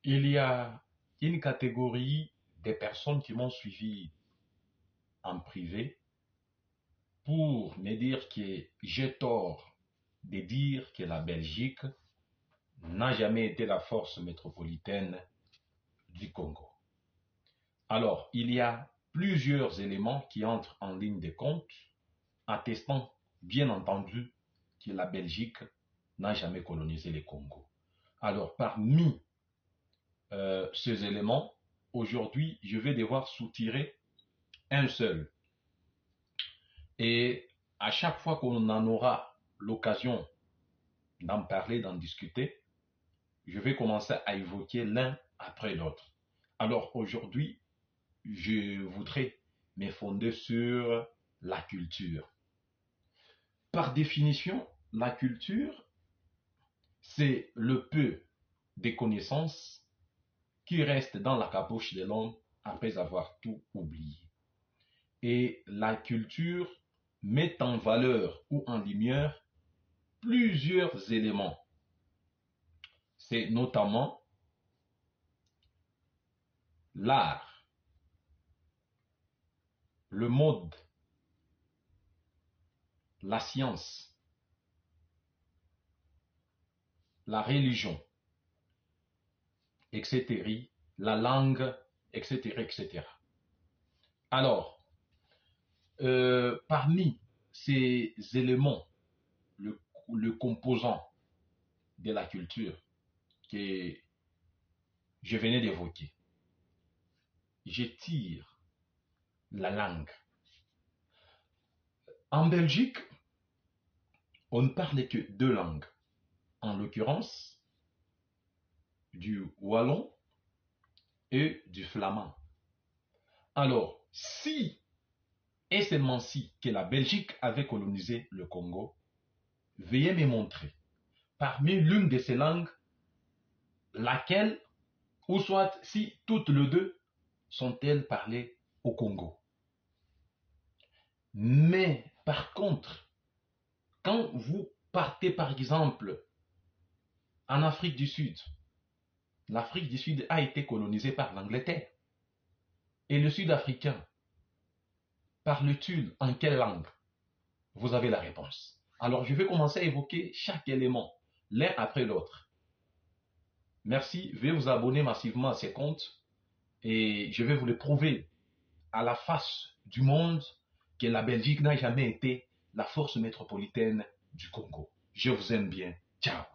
Il y a une catégorie des personnes qui m'ont suivi en privé pour me dire que j'ai tort de dire que la Belgique n'a jamais été la force métropolitaine du Congo. Alors, il y a plusieurs éléments qui entrent en ligne de compte, attestant, bien entendu, que la Belgique n'a jamais colonisé le Congo. Alors, parmi ces éléments, aujourd'hui, je vais devoir soutirer un seul. Et à chaque fois qu'on en aura l'occasion d'en parler, d'en discuter, je vais commencer à évoquer l'un après l'autre. Alors aujourd'hui, je voudrais me fonder sur la culture. Par définition, la culture, c'est le peu de connaissances qui restent dans la caboche de l'homme après avoir tout oublié. Et la culture met en valeur ou en lumière plusieurs éléments. C'est notamment l'art, le mode, la science, la religion, etc., la langue, etc., etc. Alors, parmi ces éléments, le composant de la culture que je venais d'évoquer, je tire la langue. En Belgique, on ne parle que deux langues, en l'occurrence du wallon et du flamand. Alors, si et seulement si que la Belgique avait colonisé le Congo, veuillez me montrer parmi l'une de ces langues laquelle, ou soit si toutes les deux sont-elles parlées au Congo. Mais par contre, quand vous partez par exemple en Afrique du Sud, l'Afrique du Sud a été colonisée par l'Angleterre. Et le Sud-Africain, parle-t-il en quelle langue? Vous avez la réponse. Alors je vais commencer à évoquer chaque élément, l'un après l'autre. Merci, veuillez vous abonner massivement à ces comptes et je vais vous le prouver à la face du monde que la Belgique n'a jamais été la force métropolitaine du Congo. Je vous aime bien. Ciao.